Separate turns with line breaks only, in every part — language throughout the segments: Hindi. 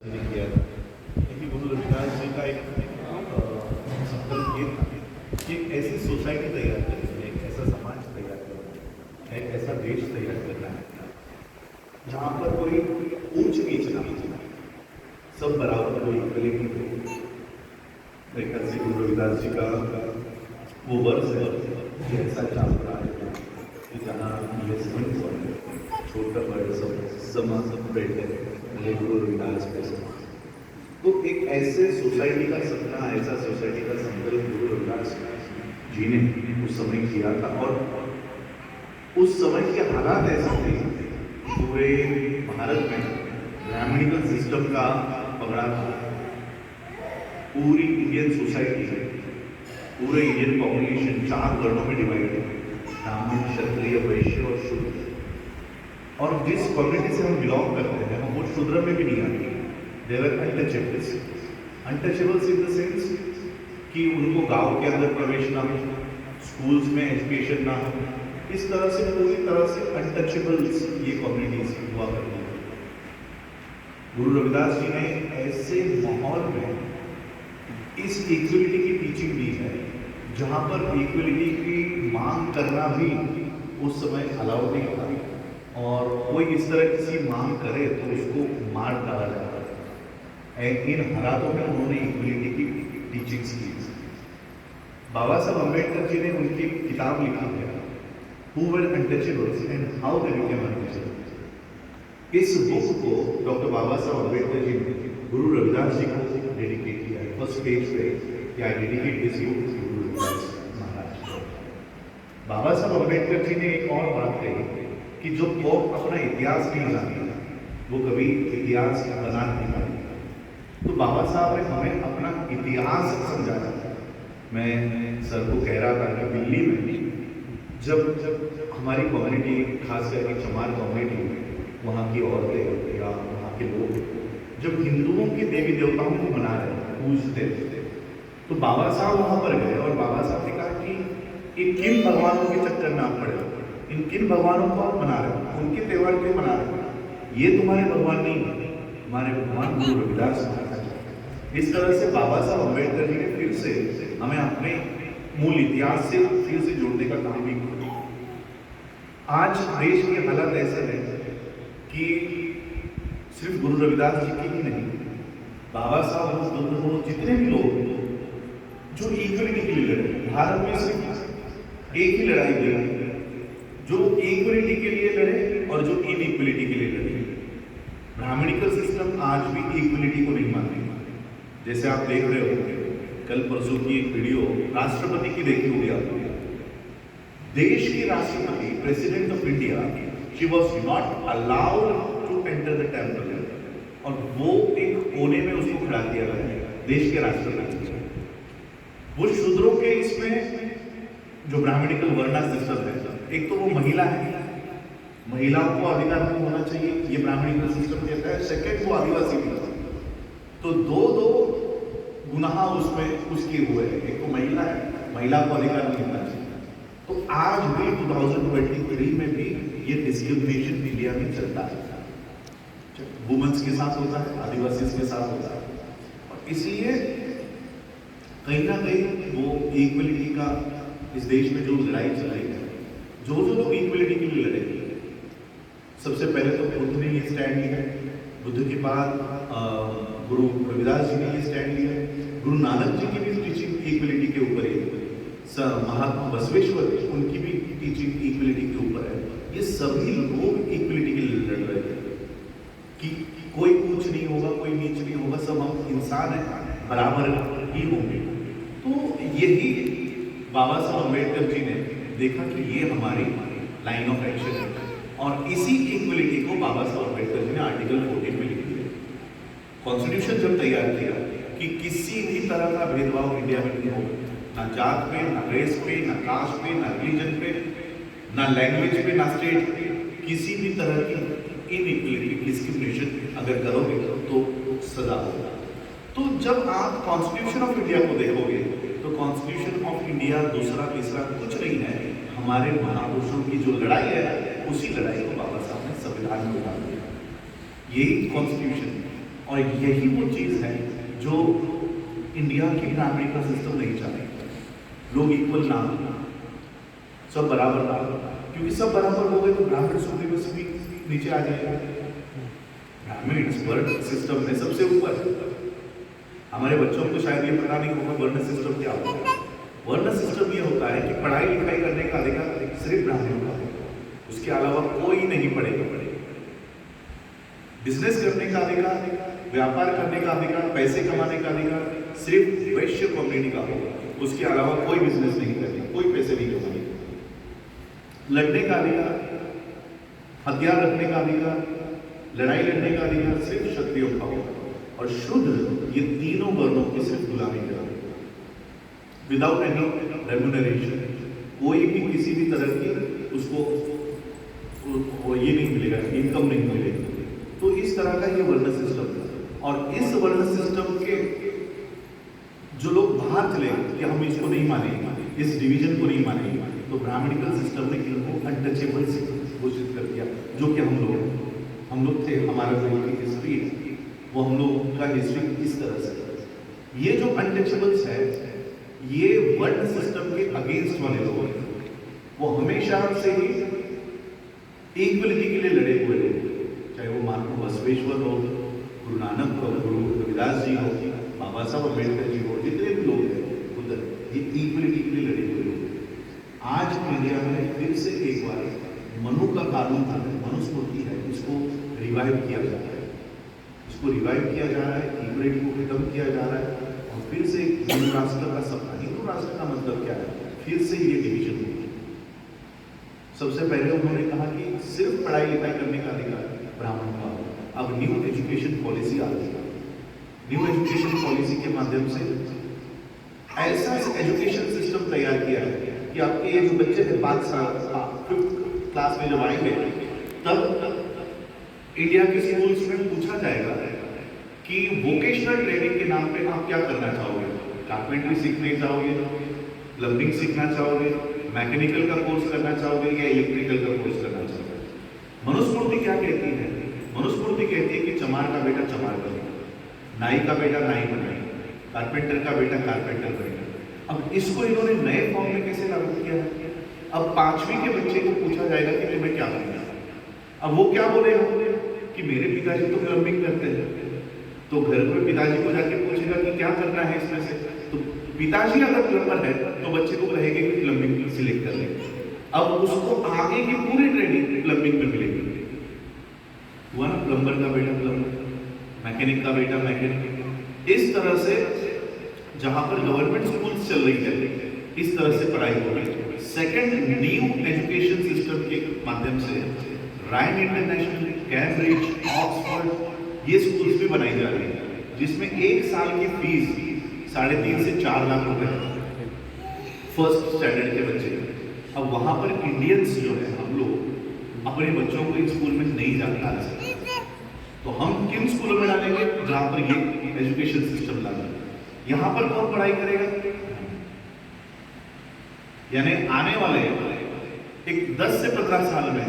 किया था। देखिए गुरु रविदास जी का एक संकल्प ये था कि एक ऐसी सोसाइटी तैयार करनी है, एक ऐसा समाज तैयार करना है, एक ऐसा देश तैयार करना है जहाँ पर कोई ऊंच नीच ना हो, सब बराबर कोई इक्वलिटी हो। मेरे ख्याल से गुरु रविदास जी का वो वर्ष है कि ऐसा चाल रहा है कि जहाँ ये समझ छोटा बड़े सब समाज बैठे हैं गुरु रविदास के समाज। तो एक ऐसे सोसाइटी का सपना, ऐसा सोसाइटी का संकल्प गुरु रविदास जी ने उस समय किया था। और उस समय के हालात ऐसे थे, पूरे भारत में ब्राह्मणिकल सिस्टम का पकड़ा था। पूरी इंडियन सोसाइटी है, पूरे इंडियन पॉपुलेशन 4 वर्णों में डिवाइड है, ब्राह्मण, क्षत्रिय, वैश्य और शूद्र। और जिस कम्युनिटी से हम बिलोंग करते हैं वो शूद्र में भी नहीं आती। They were untouchables, untouchables in the sense कि उनको गांव के अंदर प्रवेश ना हो, स्कूल्स में एजुकेशन ना हो, इस तरह से पूरी तरह से अनटचेबल्स ये कम्युनिटीज हुआ करती है। गुरु रविदास जी ने ऐसे माहौल में इस इक्वलिटी की टीचिंग दी है जहां पर इक्वलिटी की मांग करना भी उस समय अलाउड नहीं था, और कोई इस तरह किसी मांग करे तो उसको मार डाला जाता है। इन हालातों में उन्होंने इक्वलिटी की टीचिंग्स की। बाबा साहब अम्बेडकर जी ने उनकी किताब लिखी है who were untouchables and how they became untouchables. इस बुक को डॉक्टर बाबा साहब अम्बेडकर जी ने गुरु रविदास जी को डेडिकेट किया है। फर्स्ट पेज पे क्या dedicate this you Guru Ravidas महाराज। बाबा साहब अम्बेडकर जी ने एक और बात कही कि जो कौम अपना इतिहास नहीं जानती वो कभी इतिहास बना नहीं पाती। तो बाबा साहब ने हमें अपना इतिहास समझाया। मैं सर को कह रहा था कि दिल्ली में जब हमारी कम्युनिटी, खास करके चमार कम्युनिटी में, वहाँ की औरतें या वहाँ के लोग जब हिंदुओं के देवी देवताओं को मना रहे, पूजते थे, तो बाबा साहब वहाँ पर गए और बाबा साहब ने कहा कि ये किन भगवानों के चक्कर में आप पड़े, इन किन भगवानों को आप मना रहे हो, उनके त्यौहार क्यों मना रहे हो, ये तुम्हारे भगवान नहीं है, हमारे भगवान गुरु रविदास महाराज। इस तरह से बाबा साहब अम्बेडकर जी ने फिर से हमें अपने मूल इतिहास से फिर से जोड़ने का काम भी किया। आज देश के हालात ऐसे हैं कि सिर्फ गुरु रविदास जी की ही नहीं, बाबा साहब जितने भी लोग जो इक्वलिटी के लिए लड़े, भारत में सिर्फ एक ही लड़ाई लड़ी, जो इक्वलिटी के लिए लड़े और जो इनइक्वलिटी के लिए लड़े। ब्राह्मणिकल सिस्टम आज भी इक्वलिटी को नहीं मानती। जैसे आप देख रहे हो, कल परसों की एक वीडियो राष्ट्रपति की देखी होगी आपको। देश की राष्ट्रपति, president of India, she was not allowed to enter the temple, और वो एक कोने में उसको खड़ा किया गया है देश के राष्ट्रपति। वो शूद्रों के इसमें जो ब्राह्मणिकल वर्णा सिस्टम है, एक तो वो महिला है, महिलाओं को अधिकार नहीं होना चाहिए, ये ब्राह्मणिकल सिस्टम कहता है। सेकंड, वो आदिवासी भी, तो दो गुनाह उसमें उसके हुए हैं। एक तो महिला है, महिला को अधिकार नहीं होना चाहिए। तो आज भी 2023 में भी ये डिस्क्रिमिनेशन इंडिया में चलता है, वुमेन्स के साथ होता है, आदिवासी के साथ होता है। और इसलिए कहीं ना कहीं वो इक्वलिटी का इस देश में जो लड़ाई चल रही है, जो लोग इक्वलिटी के लिए लड़े, सबसे पहले तो बुद्ध ने ये स्टैंड लिया, बुद्ध के बाद गुरु रविदास जी ने ये स्टैंड लिया, गुरु नानक जी की भी टीचिंग इक्वलिटी के ऊपर है, महात्मा बसवेश्वर उनकी भी टीचिंग इक्वलिटी के ऊपर है। ये सभी लोग इक्वलिटी के लिए लड़ रहे थे कि कोई ऊंच नहीं होगा, कोई नीच नहीं होगा, सब हम इंसान हैं, बराबर ही होंगे। तो यही बाबा साहब अम्बेडकर जी ने देखा कि ये हमारी लाइन ऑफ एक्शन है, और इसी इक्वलिटी को बाबा साहब अम्बेडकर जी ने आर्टिकल 14 में लिख दिया। कॉन्स्टिट्यूशन जब तैयार किया कि किसी भी तरह का भेदभाव इंडिया में नहीं होगा, ना जात पे, ना रेस पे, ना कास्ट पे, ना रिलीजन पे, ना लैंग्वेज पे, ना स्टेट पे, किसी भी तरह की इनइक्वलिटी, डिस्क्रिमिनेशन अगर करोगे तो सजा होगा। तो जब आप कॉन्स्टिट्यूशन ऑफ इंडिया को देखोगे तो कॉन्स्टिट्यूशन ऑफ इंडिया दूसरा तीसरा कुछ नहीं है, हमारे महापुरुषों की जो लड़ाई है उसी लड़ाई को बाबा साहब ने संविधान में डाल दिया। यही कॉन्स्टिट्यूशन और यही वो चीज़ है जो इंडिया की ग्रामीण का सिस्टम नहीं चाहते। लोग इक्वल ना, सब बराबर ना, क्योंकि सब बराबर हो गए तो ब्राह्मण सुप्रीमेसी भी नीचे आ जाएगा। ब्राह्मण वर्ण सिस्टम में सबसे ऊपर है। हमारे बच्चों को शायद ये पता नहीं होगा वर्ण सिस्टम क्या होता है। वर्ण सिस्टम ये होता है कि पढ़ाई लिखाई करने का अधिकार सिर्फ ब्राह्मणों का होगा, उसके अलावा कोई नहीं पढ़ेगा। बिजनेस करने का अधिकार, व्यापार करने का अधिकार, पैसे कमाने का अधिकार सिर्फ वैश्य कम्युनिटी का होगा, उसके अलावा कोई बिजनेस नहीं करने, कोई पैसे नहीं कमाने। लड़ने का अधिकार, हथियार रखने का अधिकार, लड़ाई लड़ने का अधिकार सिर्फ क्षत्रियों का होगा। और शूद्र ये तीनों वर्णों की सिर्फ गुलामी करेंगे, विदाउट एनी रेम्यूनरेशन। कोई भी किसी भी तरह की उसको ये नहीं मिलेगा, इनकम नहीं मिलेगी। तो इस तरह का ये वर्ण सिस्टम था। और इस वर्ण सिस्टम के जो लोग बाहर चले कि हम इसको नहीं मानेंगे, इस डिवीजन को नहीं मानेंगे, तो ब्राह्मणिकल सिस्टम ने इनको अनटचेबल घोषित कर दिया, जो कि हम लोग थे। हमारा जो हिस्ट्री है वो हम लोग का हिस्ट्री इस तरह से, ये जो अनटचेबल्स है ये वर्ण सिस्टम के अगेंस्ट वाले लोग हैं। वो हमेशा से ही इक्वलिटी के लिए लड़े हुए लोग, चाहे वो महात्मा बसवेश्वर हो, गुरु नानक हो, गुरु रविदास जी हो, बाबा साहब अम्बेडकर जी हो, जितने भी लोग हैं उधर ये इक्वलिटी के लिए लड़े हुए लोग। आज इंडिया में फिर से एक बार मनु का कानून था, मनुस्मृति है, इसको रिवाइव किया जा रहा है। इसको रिवाइव किया जा रहा है, इक्वलिटी को खत्म किया जा रहा है। और फिर से हिंदू राष्ट्र का सपना, हिंदू राष्ट्र का मतलब क्या है, फिर से ये डिवीजन हुई। सबसे पहले उन्होंने कहा कि सिर्फ पढ़ाई लिखाई करने का अधिकार ब्राह्मण का हो। अब न्यू एजुकेशन पॉलिसी आ गई। न्यू एजुकेशन पॉलिसी के माध्यम से ऐसा एजुकेशन सिस्टम तैयार किया है कि आपके ये जो बच्चे थे 5 साल 5th क्लास में जब आएंगे तब इंडिया के स्कूल्स में पूछा जाएगा कि वोकेशनल ट्रेनिंग के नाम पे आप क्या करना चाहोगे। कारपेंटरी सीखने चाहोगे, प्लम्बिंग सीखना चाहोगे, मैकेनिकल का कोर्स करना चाहोगे या इलेक्ट्रिकल का कोर्स करना चाहोगे। मनुस्मृति क्या कहती है? मनुस्मृति कहती है कि चमार का बेटा चमार बनेगा, नाई का बेटा नाई बनेगा, कारपेंटर का बेटा कारपेंटर बनेगा। अब इसको इन्होंने नए फॉर्म में कैसे लागू किया है? अब 5वीं के बच्चे को पूछा जाएगा कि तुम्हें क्या बनना है। अब वो क्या बोलेगा कि मेरे पिताजी तो प्लम्बिंग करते हैं। तो घर में पिताजी को जाके पूछेगा कि क्या करना है इसमें से, तो पिताजी अगर प्लम्बर है तो बच्चे को कहेंगे कि प्लम्बिंग सिलेक्ट कर लेंगे। अब उसको आगे की पूरी ट्रेनिंग प्लम्बिंग में मिलेगी। हुआ ना, प्लम्बर का बेटा प्लम्बर, मैकेनिक का बेटा मैकेनिक। इस तरह से जहां पर गवर्नमेंट स्कूल्स चल रही है इस तरह से पढ़ाई हो रही है। सेकेंड, न्यू एजुकेशन सिस्टम के माध्यम से रायन इंटरनेशनल, कैम्ब्रिज, ऑक्सफोर्ड ये स्कूल्स भी बनाई जा रही है, जिसमें एक साल की फीस 3.5 से 4 लाख रुपए फर्स्ट स्टैंडर्ड के बच्चे। अब वहां पर इंडियंस जो है, हम लोग अपने बच्चों को इन स्कूल में नहीं डाल सकते। तो हम किन स्कूलों में डालेंगे जहां पर ये एजुकेशन सिस्टम लागू। यहां पर कौन पढ़ाई करेगा? यानी आने वाले एक 10 से 15 साल में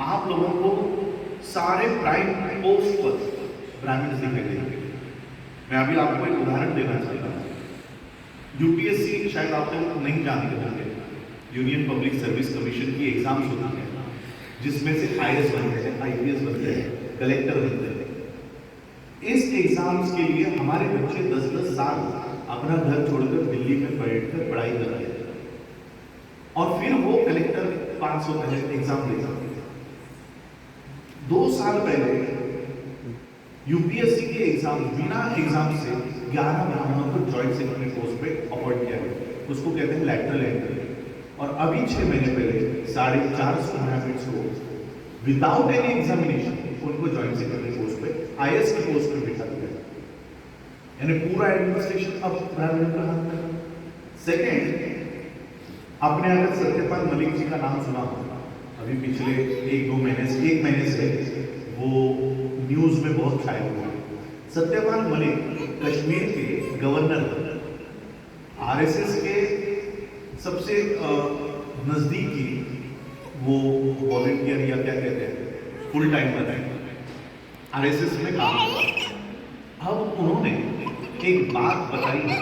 आप लोगों को सारे प्राइम पोस्ट पर ब्राह्मण दिखाई देंगे। मैं अभी आपको एक उदाहरण देना चाहता हूँ। यूपीएससी शायद आप लोग नहीं जानते होंगे, यूनियन पब्लिक सर्विस कमीशन की एग्जाम्स होती है जिसमें से IAS बनते हैं, IPS बनते हैं, कलेक्टर बनते हैं। इस एग्जाम्स के लिए हमारे बच्चे 10-10 साल अपना घर छोड़कर दिल्ली में बैठकर पढ़ाई कर रहे हैं और फिर वो कलेक्टर पास होता है, एग्जाम देता है। 2 साल पहले यूपीएससी के एग्जाम बिना एग्जाम से 11 ब्राह्मणों को जॉइंट सेक्रेटरी पोस्ट पे अपॉइंट किया गया, उसको कहते हैं लैटरल एंट्री। और अभी 6 महीने पहले 450 ब्राह्मण्स को विदाउट एनी एग्जामिनेशन उनको जॉइंट सेक्रेटरी पोस्ट पे IAS की पोस्ट पे बिठा दिया, यानी पूरा एडमिनिस्ट्रेशन अब ब्राह्मण का हाथ में। सेकेंड, आपने अगर सत्यपाल मलिक जी का नाम सुना हो, अभी पिछले 1 महीने से वो न्यूज में बहुत छाए हुए हैं। सत्यपाल मलिक कश्मीर के गवर्नर, RSS के सबसे नजदीकी वो वॉलंटियर या क्या कहते हैं, फुल टाइम पर RSS में काम करता है। अब उन्होंने एक बात बताई है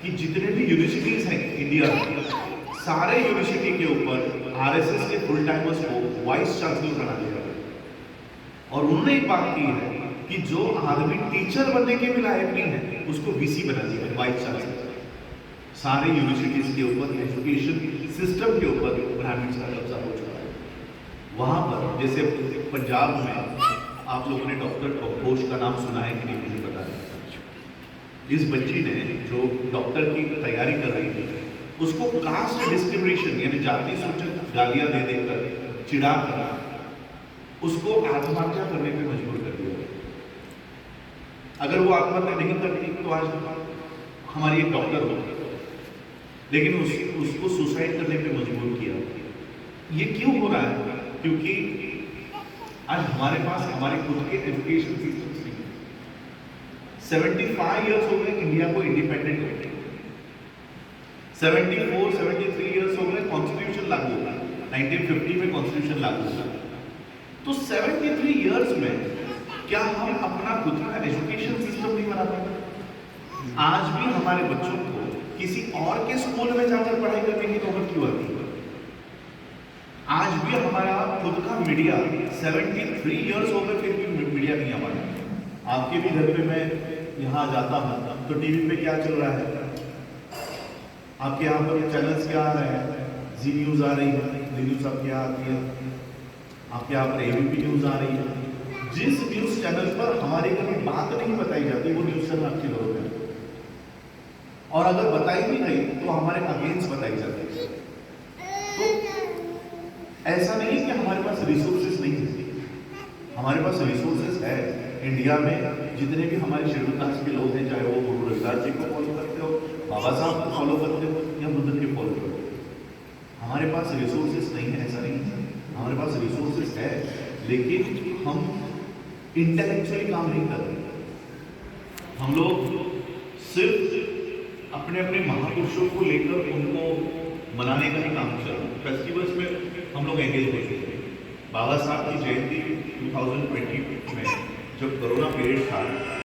कि जितने भी यूनिवर्सिटीज हैं इंडिया में, सारे यूनिवर्सिटी के ऊपर आरएसएस के फुल टाइमर्स को वाइस चांसलर बना दिया है। और उन्होंने एक बात की है कि जो आदमी टीचर बनने के भी लायक नहीं है उसको वीसी बना दिया है, वाइस चांसलर। सारे यूनिवर्सिटीज के ऊपर, एजुकेशन सिस्टम के ऊपर ब्राह्मण्स का कब्जा हो चुका है। वहां पर जैसे पंजाब में आप लोगों ने डॉक्टर घोष का नाम सुना है कि नहीं मुझे पता नहीं। इस बच्ची ने जो डॉक्टर की तैयारी कर रही थी उसको कास्ट डिस्क्रिमिनेशन यानी जाति सूचक गालियां दे देकर, चिढ़ा कर उसको आत्महत्या करने पे मजबूर कर दिया। अगर वो आत्महत्या नहीं करती तो आज हमारी एक डॉक्टर होती, लेकिन उसको सुसाइड करने पे मजबूर किया। ये क्यों हो रहा है? क्योंकि आज हमारे पास हमारे खुद के एजुकेशन सिस्टम नहीं है। 75 इयर्स हो गए इंडिया को इंडिपेंडेंट होने, 74 73 इयर्स हो गए कॉन्स्टिट्यूशन लागू हुआ, 1950 में कॉन्स्टिट्यूशन लागू हुआ। तो 73 इयर्स में क्या हम अपना खुद का एजुकेशन सिस्टम नहीं बना पाते? आज भी हमारे बच्चों को किसी और के स्कूल में जाकर पढ़ाई करने की नौबत क्यों आती है? आज भी हमारा खुद का मीडिया 73 इयर्स हो गए फिर भी मीडिया नहीं हमारा। आपके भी घर पे मैं यहाँ जाता हूँ तो टीवी पे क्या चल रहा है? आपके यहाँ पर चैनल्स क्या आ रहे हैं? जी न्यूज़ आ रही है, जी न्यूज़ आपके यहाँ आती है, आपके यहाँ पर एबीपी न्यूज़ आ रही है। जिस न्यूज़ चैनल पर हमारे घर में बात नहीं बताई जाती वो न्यूज़ चैनल आपके घरों में, और अगर बताई भी गई तो हमारे अगेंस्ट बताई जाती है। तो ऐसा नहीं कि हमारे पास रिसोर्सेज नहीं है, हमारे पास रिसोर्सेज है। इंडिया में जितने भी हमारे शेड्यूल कास्ट के लोग हैं, चाहे वो गुरु रविदास जी को फॉलो करते हो, बाबा साहब को फॉलो करते हो या बुद्ध के फॉलो करते हो, हमारे पास रिसोर्सेज नहीं है। ऐसा नहीं है, हमारे पास रिसोर्सेज है, लेकिन हम इंटेलेक्चुअली काम नहीं कर रहे। हम लोग सिर्फ अपने अपने महापुरुषों को लेकर उनको मनाने का ही काम चल रहा है। फेस्टिवल्स में हम लोग एंगेज हो चुके हैं। बाबा साहब की जयंती 2020 में जब कोरोना पीरियड था